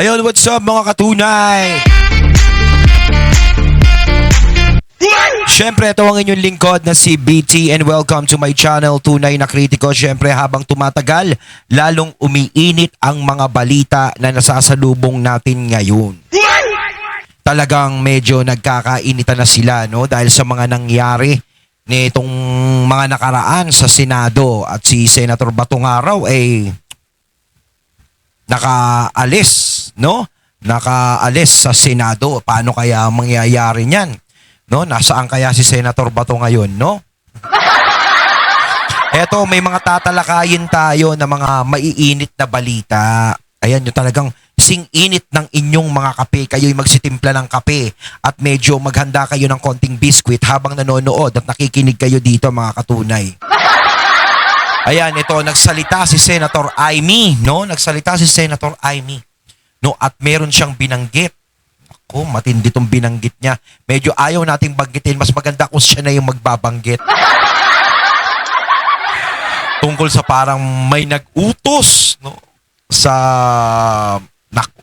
Ayun, what's up mga katunay? Siyempre, ito ang inyong lingkod na si BT and welcome to my channel, Tunay na Kritiko. Siyempre, habang tumatagal, lalong umiinit ang mga balita na nasasalubong natin ngayon. Talagang medyo nagkakainitan na sila, no? Dahil sa mga nangyari nitong mga nakaraan sa Senado at si Senator Bato nga raw ay nakaalis, no? Nakaalis sa Senado. Paano kaya mangyayari niyan? No, nasaan kaya si Senator Bato ngayon, no? Eto, may mga tatalakayin tayo na mga maiinit na balita. Ayan, yung talagang sing-init ng inyong mga kape. Kayo'y magsitimpla ng kape at medyo maghanda kayo ng konting biskwit habang nanonood at nakikinig kayo dito, mga katunay. Ayan, ito, nagsalita si Senator Amy, no? Nagsalita si Senator Amy, no? At meron siyang binanggit. Ako, matindi tong binanggit niya. Medyo ayaw nating banggitin. Mas maganda kung siya na yung magbabanggit. Tungkol sa parang may nag-utos, no? Sa... Naku.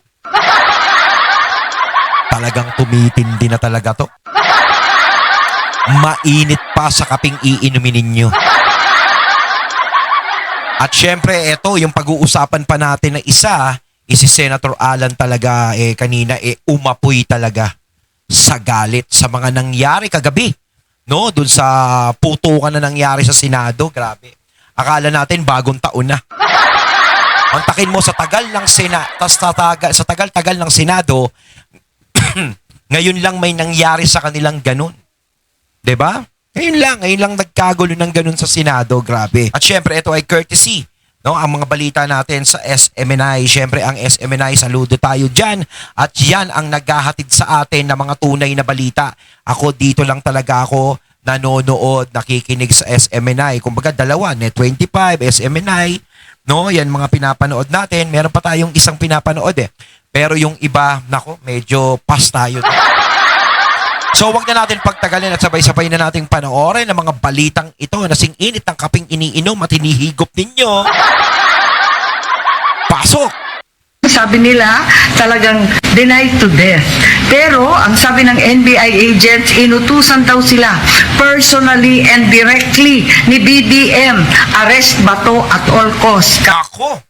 Talagang tumitindi na talaga to. Mainit pa sa kaping iinumin ninyo. At syempre, eto, yung pag-uusapan pa natin na isa, si Senator Alan talaga kanina umapoy talaga sa galit sa mga nangyari kagabi, no? Doon sa putukan na nangyari sa Senado, grabe. Akala natin bagong taon na. Ang takin mo sa tagal ng sa tagal-tagal ng Senado, ngayon lang may nangyari sa kanilang ganun. 'Di ba? Ngayon lang nagkagulo ng ganun sa Senado, grabe. At syempre ito ay courtesy, no, ang mga balita natin sa SMNI. Siyempre ang SMNI, saludo tayo dyan. At yan ang naghahatid sa atin ng mga tunay na balita. Ako dito lang talaga ako nanonood, nakikinig sa SMNI. Kumbaga dalawa, Net25, SMNI, no, yan mga pinapanood natin. Meron pa tayong isang pinapanood Pero yung iba, nako, medyo pass tayo. So wag na natin pagtagalin at sabay-sabay na nating panoorin ang mga balitang ito na sing-init ng kaping iniinom at hinihigop ninyo. Pasok! Sabi nila talagang denied to death. Pero ang sabi ng NBI agents, inutusan daw sila personally and directly ni BBM, arrest Bato at all costs. Ako!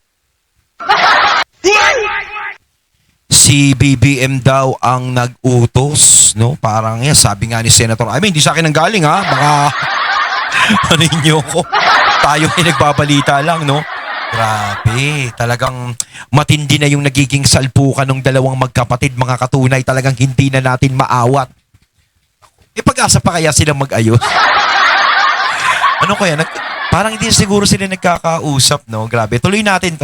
Si BBM daw ang nag-utos, no? Parang yan, sabi nga ni Senator, hindi sa akin ang galing, ha? Baka, ano inyo ko? Tayo ay nagbabalita lang, no? Grabe, talagang matindi na yung nagiging salpukan ng dalawang magkapatid, mga katunay. Talagang hindi na natin maawat. Pag-asa pa kaya silang mag-ayos? Ano kaya? Parang hindi siguro sila nagkakausap, no? Grabe. Tuloy natin.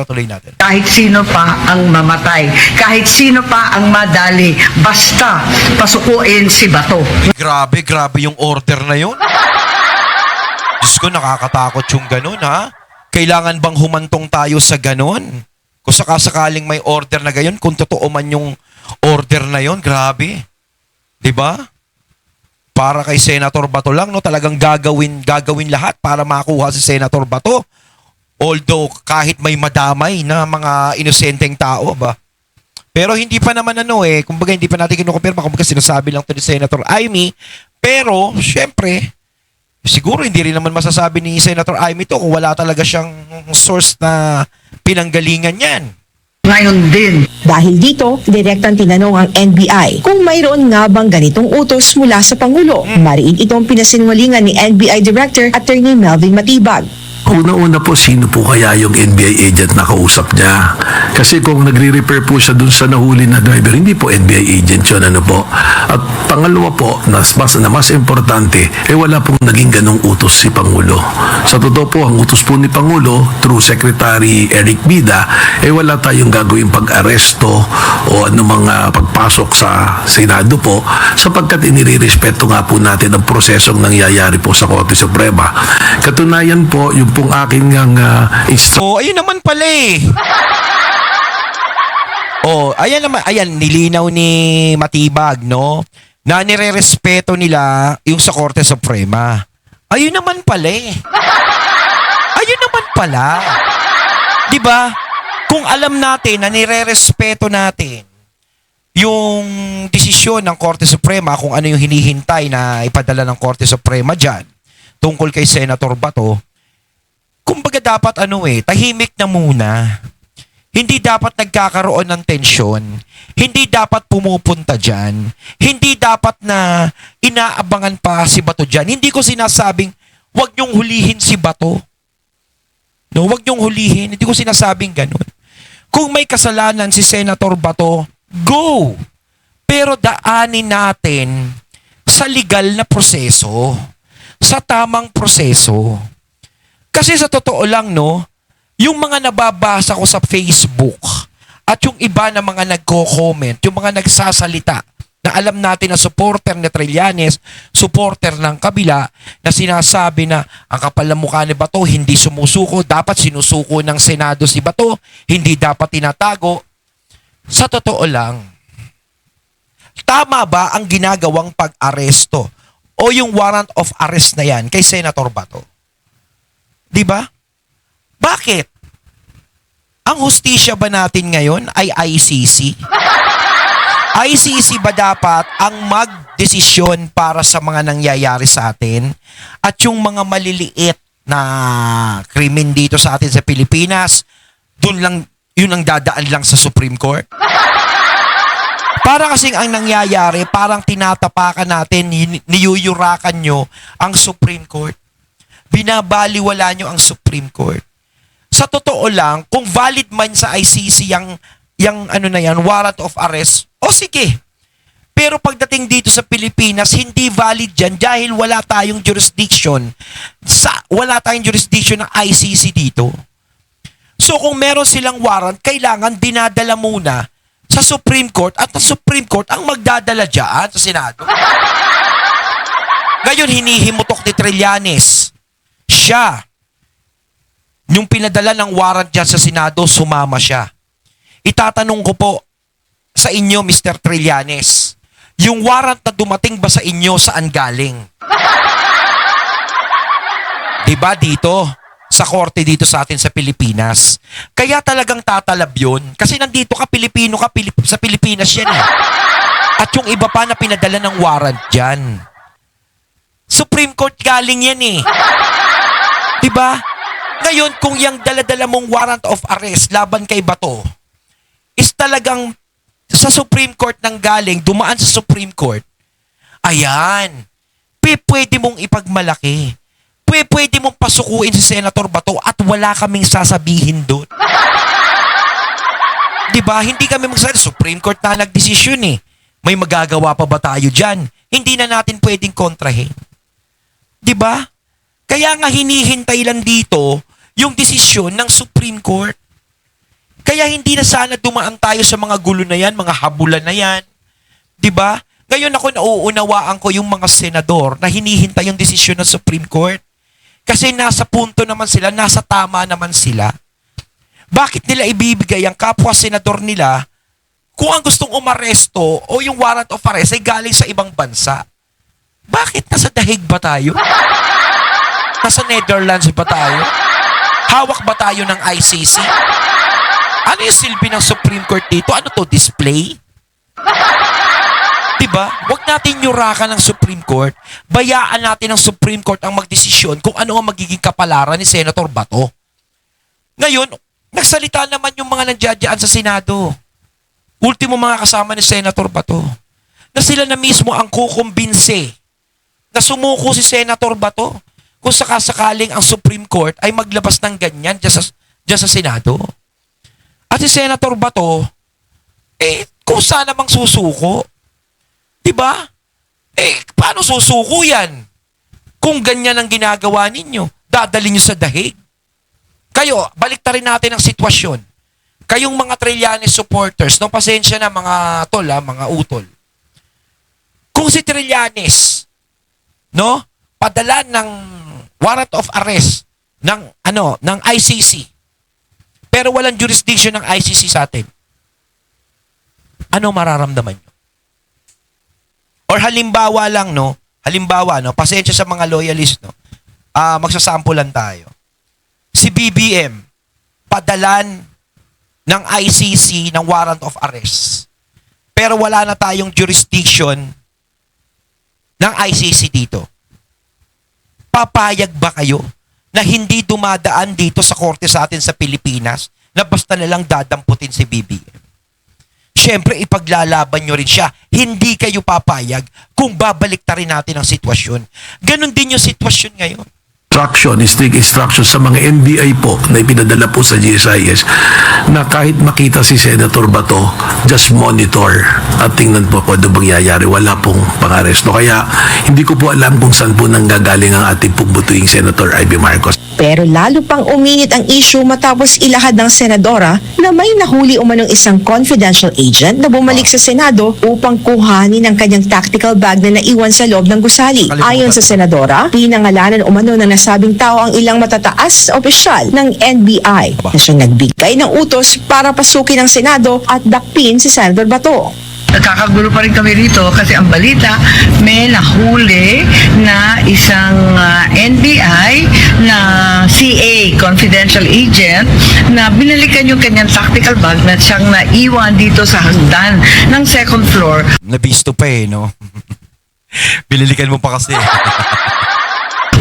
Kahit sino pa ang mamatay, kahit sino pa ang madali, basta pasukuin si Bato. Grabe yung order na yun. Diyos ko, nakakatakot yung ganun, ha? Kailangan bang humantong tayo sa ganun? Kung sakasakaling may order na gayon, kung totoo man yung order na yun, grabe. 'Di ba? Para kay Senator Bato lang, no, talagang gagawin lahat para makuha si Senator Bato. Although kahit may madamay na mga inosenteng tao, ba? Pero hindi pa naman kumbaga hindi pa natin kinukumpirma, kumbaga sinasabi lang to ni Senator Amy. Pero syempre, siguro hindi rin naman masasabi ni Senator Amy to kung wala talaga siyang source na pinanggalingan yan. Ngayon din. Dahil dito, direktang tinanong ang NBI kung mayroon nga bang ganitong utos mula sa Pangulo. Mariin itong pinasinungalingan ni NBI Director Attorney Melvin Matibag. Una-una po, sino po kaya yung NBI agent na kausap niya? Kasi kung nagre-refer po siya dun sa nahuli na driver, hindi po NBI agent yun, ano po. At pangalawa po, na mas importante, wala pong naging ganong utos si Pangulo. Sa totoo po, ang utos po ni Pangulo, through Secretary Eric Bida, wala tayong gagawing pag-aresto o anumang pagpasok sa Senado po, sapagkat inirerespeto nga po natin ang prosesong nangyayari po sa Korte Suprema. Katunayan po, yung pong aking ayun naman pala ayan, nilinaw ni Matibag, no? Na nire-respeto nila yung sa Korte Suprema. Ayun naman pala. Ayun naman pala. 'Di ba? Kung alam natin na nire-respeto natin yung desisyon ng Korte Suprema, kung ano yung hinihintay na ipadala ng Korte Suprema dyan tungkol kay Senator Bato, kumbaga dapat tahimik na muna. Hindi dapat nagkakaroon ng tensyon. Hindi dapat pumupunta dyan. Hindi dapat na inaabangan pa si Bato dyan. Hindi ko sinasabing wag niyong hulihin si Bato. No, wag niyong hulihin. Hindi ko sinasabing ganun. Kung may kasalanan si Senator Bato, go! Pero daanin natin sa legal na proseso. Sa tamang proseso. Kasi sa totoo lang, yung mga nababasa ko sa Facebook at yung iba na mga nagko-comment, yung mga nagsasalita na alam natin na supporter ni Trillanes, supporter ng kabila, na sinasabi na ang kapal ng mukha ni Bato hindi sumusuko, dapat sinusuko ng Senado si Bato, hindi dapat tinatago. Sa totoo lang, tama ba ang ginagawang pag-aresto o yung warrant of arrest na yan kay Senator Bato? Di ba? Bakit? Ang hustisya ba natin ngayon ay ICC? ICC ba dapat ang magdesisyon para sa mga nangyayari sa atin at yung mga maliliit na krimen dito sa atin sa Pilipinas, yun ang dadaan lang sa Supreme Court? Para kasing ang nangyayari, parang tinatapakan natin, niyuyurakan nyo ang Supreme Court. Binabaliwala nyo ang Supreme Court. Sa totoo lang, kung valid man sa ICC yung warrant of arrest, o sige. Pero pagdating dito sa Pilipinas, hindi valid yan dahil wala tayong jurisdiction ng ICC dito. So kung meron silang warrant, kailangan dinadala muna sa Supreme Court at ang Supreme Court ang magdadala dyan sa Senado. Ngayon, hinihimutok ni Trillanes. Siya, yung pinadala ng warrant dyan sa Senado, sumama siya. Itatanong ko po sa inyo, Mr. Trillanes, yung warrant na dumating ba sa inyo, saan galing? Diba dito? Sa korte dito sa atin sa Pilipinas. Kaya talagang tatalab yun. Kasi nandito ka, Pilipino ka, sa Pilipinas yan eh. At yung iba pa na pinadala ng warrant dyan. Supreme Court galing yan eh. Diba? Ngayon, kung yung dala-dala mong warrant of arrest laban kay Bato is talagang sa Supreme Court nang galing, dumaan sa Supreme Court, ayan, pwede mong ipagmalaki. Pwede mong pasukuin si Senator Bato at wala kaming sasabihin doon. Diba? Hindi kami magsasabi, Supreme Court na nagdesisyon eh. May magagawa pa ba tayo dyan? Hindi na natin pwedeng kontrahin. Diba? Kaya nga hinihintay lang dito yung desisyon ng Supreme Court. Kaya hindi na sana dumaan tayo sa mga gulo na yan, mga habulan na yan. Diba? Ngayon ako nauunawaan ko yung mga senador na hinihintay yung desisyon ng Supreme Court. Kasi nasa punto naman sila, nasa tama naman sila. Bakit nila ibibigay ang kapwa senador nila kung ang gustong umaresto o yung warrant of arrest ay galing sa ibang bansa? Bakit? Nasa dahig ba tayo? Nasa Netherlands ba tayo? Hawak ba tayo ng ICC? Ano yung silbi ng Supreme Court dito? Ano to? Display? Diba? Huwag natin yurakan ng Supreme Court. Bayaan natin ng Supreme Court ang magdesisyon kung ano ang magiging kapalaran ni Senator Bato. Ngayon, nagsalita naman yung mga nandiyadyaan sa Senado. Ultimo mga kasama ni Senator Bato. Na sila na mismo ang kukumbinse na sumuko si Senator Bato kung sakasakaling ang Supreme Court ay maglabas ng ganyan dyan sa Senado. At si Senator Bato, kung saan namang susuko? Diba? Paano susuko yan? Kung ganyan ang ginagawa ninyo, dadalhin nyo sa dahig. Kayo, baliktarin natin ang sitwasyon. Kayong mga Trillanes supporters, no, pasensya na mga tol, mga utol. Kung si Trillanes, no, padala ng warrant of arrest ng ICC, pero walang jurisdiction ng ICC sa atin, ano mararamdaman nyo? Or halimbawa lang, pasensya sa mga loyalist, magsasample lang tayo. Si BBM, padalan ng ICC ng warrant of arrest. Pero wala na tayong jurisdiction ng ICC dito. Papayag ba kayo na hindi dumadaan dito sa korte sa atin sa Pilipinas na basta na lang dadamputin si BBM? Siyempre, ipaglalaban nyo rin siya. Hindi kayo papayag kung babalik rin natin ang sitwasyon. Ganon din yung sitwasyon ngayon. Strict instruction sa mga NBI po na ipinadala po sa GSIS na kahit makita si Senator Bato, just monitor at tingnan po kung ano mangyayari. Wala pong pang-aresto. Kaya hindi ko po alam kung saan po nanggagaling ang ating pugbutuing Senator Ivy Marcos. Pero lalo pang uminit ang issue matapos ilahad ng senadora na may nahuli umanong isang confidential agent na bumalik sa Senado upang kuhanin ang kanyang tactical bag na naiwan sa loob ng gusali. Ayon sa senadora, pinangalanan umano ng nasabing tao ang ilang matataas na opisyal ng NBI na siyang nagbigay ng utos para pasukin ang Senado at dakpin si Senator Bato. Nagkakagulo pa rin kami rito kasi ang balita may nahuli na isang NBI na CA, confidential agent, na binalikan yung kanyang tactical bag na siyang naiwan dito sa hagdan ng second floor. Nabisto pa no? Bililikan mo pa kasi.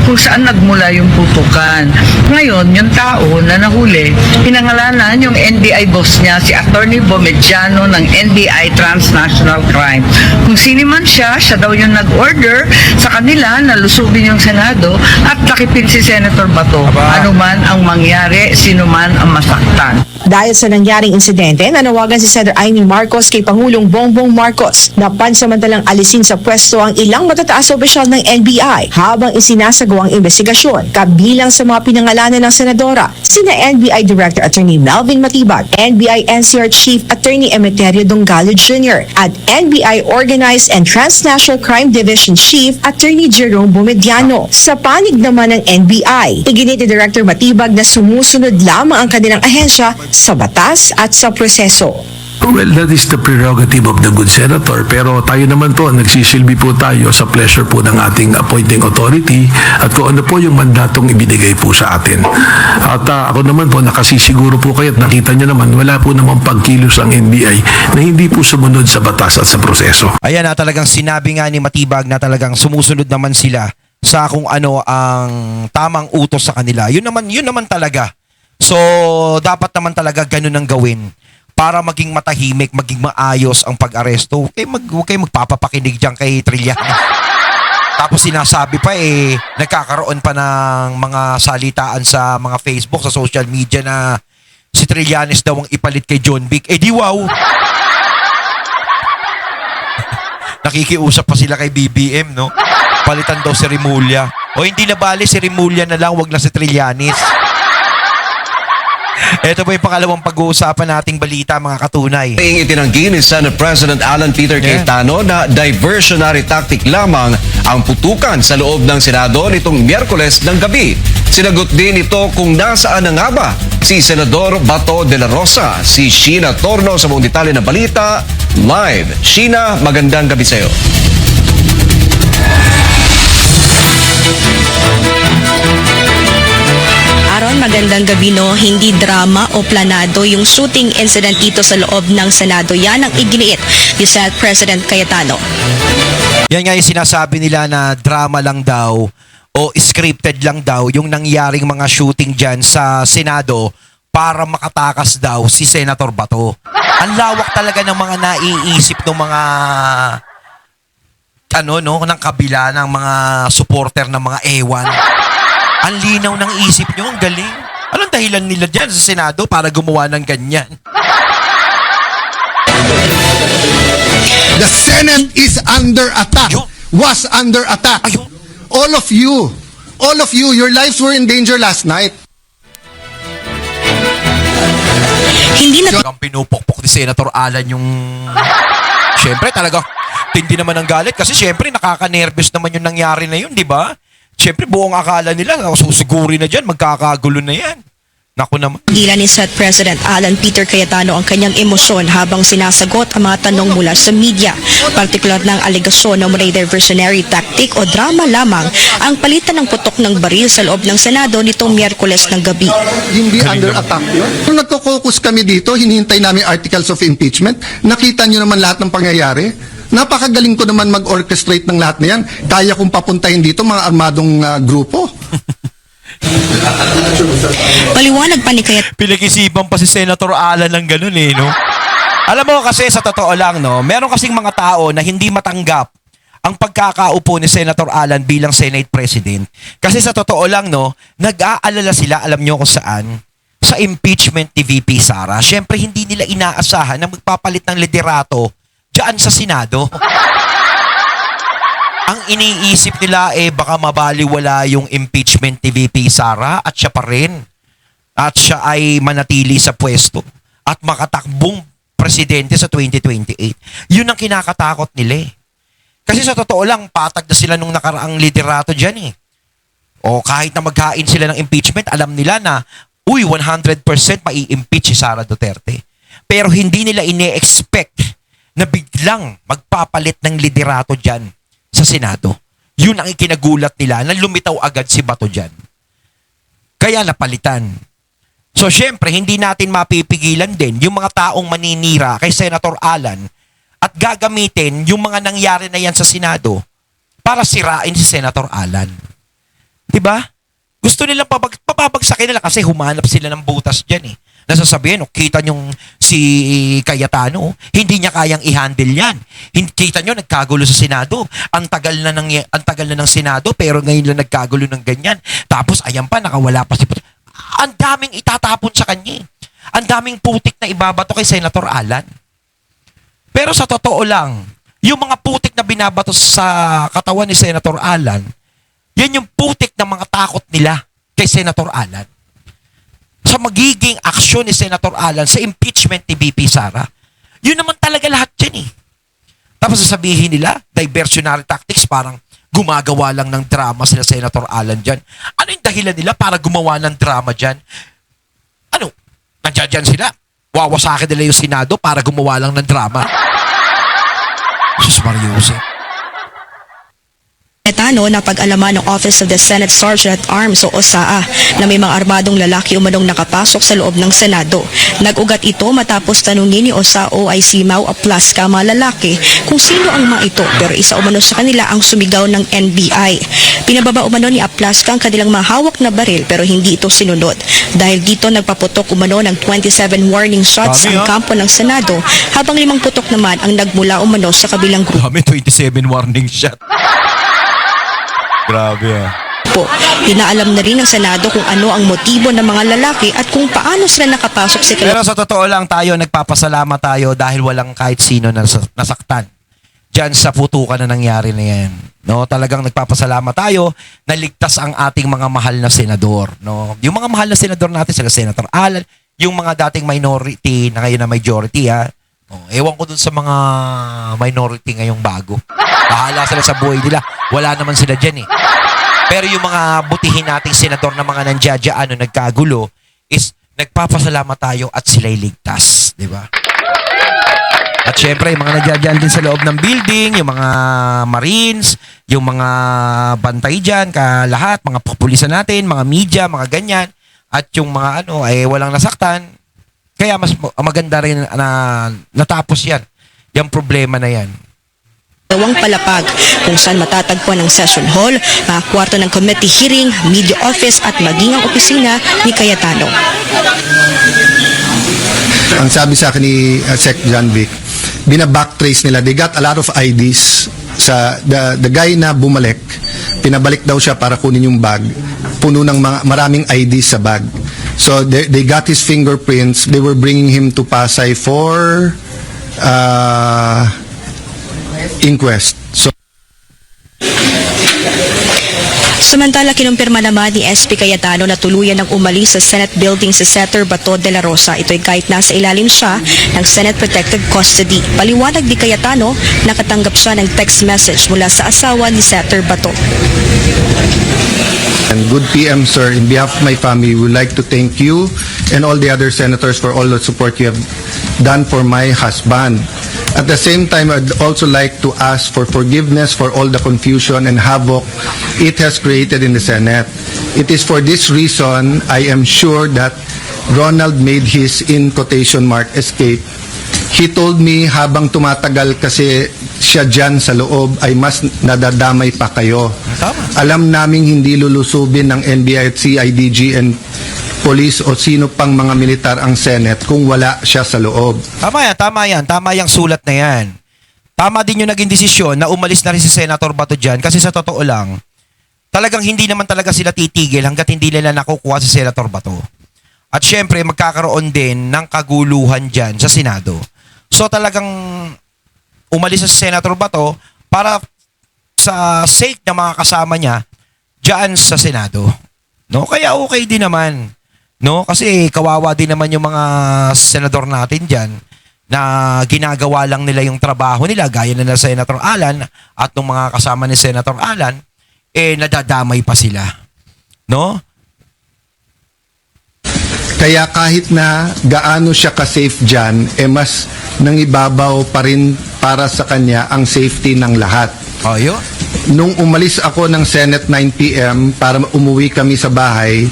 Kung saan nagmula yung putukan. Ngayon, yung tao na nahuli, pinangalanan yung NBI boss niya, si Attorney Bomediano ng NBI Transnational Crime. Kung sino man siya daw yung nag-order sa kanila na lusubin yung Senado at takipin si Senator Bato. Ano man ang mangyari, sino man ang masaktan. Dahil sa nangyaring insidente, nanawagan si Senator Amy Marcos kay Pangulong Bongbong Marcos na pansamantalang alisin sa pwesto ang ilang matataas na opisyal ng NBI habang isinasagawa ang investigasyon. Kabilang sa mga pinangalanan ng senadora, sina NBI Director Attorney Melvin Matibag, NBI NCR Chief Attorney Emeterio Dongallo Jr. at NBI Organized and Transnational Crime Division Chief Attorney Jerome Bomediano. Sa panig naman ng NBI, iginit ni Director Matibag na sumusunod lamang ang kanilang ahensya sa batas at sa proseso. Well, that is the prerogative of the good senator. Pero tayo naman po, nagsisilbi po tayo sa pleasure po ng ating appointing authority at kung ano po yung mandatong ibinigay po sa atin. At ako naman po, nakasisiguro po kayo at nakita nyo naman, wala po namang pagkilos ang NBI na hindi po sumunod sa batas at sa proseso. Ayan na talagang sinabi nga ni Matibag na talagang sumusunod naman sila sa kung ano ang tamang utos sa kanila. Yun naman talaga. So, dapat naman talaga ganun ang gawin para maging matahimik, maging maayos ang pag-aresto. Huwag kayo magpapapakinig dyan kay Trillanes. Tapos sinasabi pa nagkakaroon pa ng mga salitaan sa mga Facebook, sa social media na si Trillanes daw ang ipalit kay John Vic. Di wow! Nakikiusap pa sila kay BBM, no? Palitan daw si Rimulya. O hindi na bali, si Rimulya na lang, wag na si Trillanes. Ito po yung pangalawang pag-uusapan nating balita, mga katunay. Itinanggi ni Senate President Alan Peter Cayetano na diversionary tactic lamang ang putukan sa loob ng Senado nitong Miyerkules ng gabi. Sinagot din ito kung nasaan na nga ba si Senador Bato de la Rosa. Si Sheena Torno sa buong detalye ng balita. Live. Sheena, magandang gabi sa iyo. Aaron, magandang gabi no. Hindi drama o planado yung shooting incident dito sa loob ng Senado. Yan ang iginiit ni Senate President Cayetano. Yan nga yung sinasabi nila na drama lang daw o scripted lang daw yung nangyaring mga shooting dyan sa Senado para makatakas daw si Senator Bato. Ang lawak talaga ng mga naiisip ng mga ng kabila ng mga supporter ng mga ewan. Ang linaw ng isip nyo, ang galing. Anong dahilan nila dyan sa Senado para gumawa ng ganyan? The Senate is under attack. Ayun. Was under attack. Ayun. All of you, your lives were in danger last night. Hindi na Talagang pinupukpok ni Senator Alan yung... Siyempre, talagang tindi naman ang galit kasi siyempre nakaka-nervous naman yung nangyari na yun, di ba? Siyempre, buong akala nila, susuguri na dyan, magkakagulo na yan. Naku naman. Gila ni Senate President Alan Peter Cayetano ang kanyang emosyon habang sinasagot ang mga tanong mula sa media. Partikular ng alegasyon na may diversionary tactic o drama lamang ang palitan ng putok ng baril sa loob ng Senado nitong Miyerkules ng gabi. Hindi under attack yun. Nung nagko-focus kami dito, hinihintay namin articles of impeachment. Nakita nyo naman lahat ng pangyayari. Napakagaling ko naman mag-orchestrate ng lahat na yan. Kaya kong papuntahin dito mga armadong grupo. Paliwanag pa ni Cayetano Pinag-isipan pa si Senator Alan ng ganun no? Alam mo kasi sa totoo lang, no, meron kasing mga tao na hindi matanggap ang pagkakaupo ni Senator Alan bilang Senate President. Kasi sa totoo lang, no, nag-aalala sila, alam nyo kung saan, sa impeachment ni VP Sara. Siyempre, hindi nila inaasahan na magpapalit ng liderato dyan sa Senado. Ang iniisip nila baka mabaliwala yung impeachment ni VP Sara at siya pa rin. At siya ay manatili sa pwesto at makatakbong presidente sa 2028. Yun ang kinakatakot nila Kasi sa totoo lang, patag na sila nung nakaraang liderato dyan O kahit na maghain sila ng impeachment, alam nila na, 100% mai-impeach si Sara Duterte. Pero hindi nila ine-expect na biglang magpapalit ng liderato dyan sa Senado. Yun ang ikinagulat nila na lumitaw agad si Bato dyan. Kaya napalitan. So syempre, hindi natin mapipigilan din yung mga taong maninira kay Senator Alan at gagamitin yung mga nangyari na yan sa Senado para sirain si Senator Alan. Diba? Gusto nilang papabagsakin nila kasi humanap sila ng butas dyan Nasasabihin, kita nyong si Cayetano, hindi niya kayang i-handle yan. Kita nyo, nagkagulo sa Senado. Ang tagal na ng Senado, pero ngayon lang nagkagulo ng ganyan. Tapos, ayan pa, nakawala pa si... Ang daming itatapon sa kanya. Ang daming putik na ibabato kay Senator Alan. Pero sa totoo lang, yung mga putik na binabato sa katawan ni Senator Alan, yan yung putik ng mga takot nila kay Senator Alan. Sa magiging aksyon ni Senator Alan sa impeachment ni VP Sara, yun naman talaga lahat yan Tapos sasabihin nila, diversionary tactics, parang gumagawa lang ng drama sila Senator Alan dyan. Ano yung dahilan nila para gumawa ng drama dyan? Ano? Nandiyan dyan sila? Wawasakin nila yung Senado para gumawa lang ng drama. Sus Mariose. Cayetano na pag-alaman ng Office of the Senate Sergeant at Arms o OSAA na may mga armadong lalaki umanong nakapasok sa loob ng Senado. Nag-ugat ito matapos tanungin ni OSAA OIC Mau Aplasca mga lalaki kung sino ang mga ito, pero isa umano sa kanila ang sumigaw ng NBI. Pinababa umano ni Aplasca ang kanilang mahawak na baril pero hindi ito sinunod. Dahil dito nagpaputok umano ng 27 warning shots ang kampo ng Senado habang 5 putok naman ang nagmula umano sa kabilang grupo. Dami, 27 warning shot. Grabe Inaalam na rin ng Senado kung ano ang motibo ng mga lalaki at kung paano sila nakapasok sa Pero sa totoo lang tayo, nagpapasalamat tayo dahil walang kahit sino na nasaktan dyan sa putukan na nangyari na yan. No, talagang nagpapasalamat tayo na ligtas ang ating mga mahal na senador. No? Yung mga mahal na senador natin, sila Senator Alan, yung mga dating minority na ngayon na majority ewan ko dun sa mga minority ngayong bago. Bahala sila sa buhay nila. Wala naman sila dyan Pero yung mga butihin nating senador na mga nandiyadyaan nagkagulo is nagpapasalamat tayo at sila'y ligtas. Diba? At syempre, yung mga nandiyadyaan din sa loob ng building, yung mga Marines, yung mga bantay dyan, lahat, mga pulisan natin, mga media, mga ganyan, at yung mga walang nasaktan. Kaya mas maganda rin na natapos yan. Yung problema na yan. Dalawang palapag kung saan matatagpuan ang session hall, mga kwarto ng committee hearing, media office at maging ang opisina ni Cayetano. Ang sabi sa akin ni Sec. John Vic, bina-backtrace nila. They got a lot of IDs. Sa the guy na bumalik, pinabalik daw siya para kunin yung bag. Puno ng maraming IDs sa bag. So they got his fingerprints. They were bringing him to Pasay for inquest. So Samantala, kinumpirma naman ni SP Cayetano na tuluyan ng umalis sa Senate building sa Senator Bato de la Rosa. Ito'y kahit nasa ilalim siya ng Senate Protective Custody. Paliwanag ni Cayetano, nakatanggap siya ng text message mula sa asawa ni Senator Bato. And good PM, sir. In behalf of my family, we would like to thank you and all the other senators for all the support you have done for my husband. At the same time, I'd also like to ask for forgiveness for all the confusion and havoc it has created in the Senate. It is for this reason I am sure that Ronald made his, in quotation mark, escape. He told me habang tumatagal kasi siya dyan sa loob ay mas nadadamay pa kayo. Tama. Alam naming hindi lulusubin ng NBI at CIDG and police o sino pang mga militar ang Senate kung wala siya sa loob. Tama yan, tama yan. Tama yung sulat na yan. Tama din yung naging desisyon na umalis na rin si Senator Bato dyan kasi sa totoo lang, talagang hindi naman talaga sila titigil hanggat hindi nila nakukuha si Senator Bato. At syempre, magkakaroon din ng kaguluhan dyan sa Senado. So talagang umalis na si Senator Bato para sa sake ng mga kasama niya dyan sa Senado. No? Kaya okay din naman. No? Kasi kawawa din naman yung mga senador natin dyan na ginagawa lang nila yung trabaho nila gaya na Senator Alan at ng mga kasama ni Senator Alan, nadadamay pa sila. No? Kaya kahit na gaano siya ka-safe dyan, mas nangibabaw pa rin para sa kanya ang safety ng lahat. O, yun. Nung umalis ako ng Senate 9 p.m. para umuwi kami sa bahay,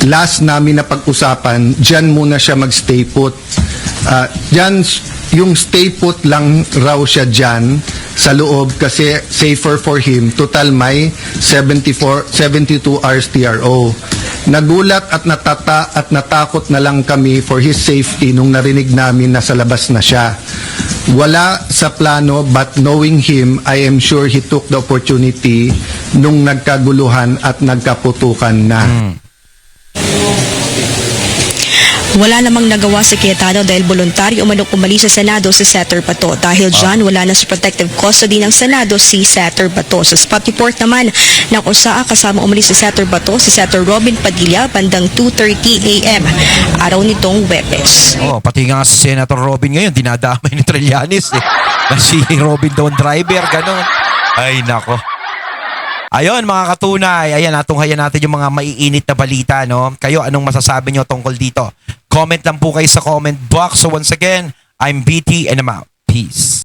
last namin na pag-usapan, dyan muna siya mag-stay put. Dyan, yung stay put lang raw siya dyan sa loob kasi safer for him. Total may 72 hours TRO. Nagulat at natakot na lang kami for his safety nung narinig namin na sa labas na siya. Wala sa plano but knowing him, I am sure he took the opportunity nung nagkaguluhan at nagkaputukan na. Wala namang nagawa si Cayetano dahil voluntaryo umanong umalis sa Senado si Senator Bato. Dahil dyan, wala na sa protective custody ng Senado si Senator Bato. Sa spot report naman ng USAA kasama umalis si Senator Bato, si Senator Robin Padilla bandang 2:30 a.m. araw nitong Webes. Oh, pati nga si Senator Robin ngayon, dinadamay ni Trillanes eh. Na si Robin daw ang driver, gano'n. Ay, nako. Ayun, mga katunay. Ayan, natunghayan natin yung mga maiinit na balita, no? Kayo, anong masasabi nyo tungkol dito? Comment lang po kayo sa comment box. So once again, I'm BT and I'm out. Peace.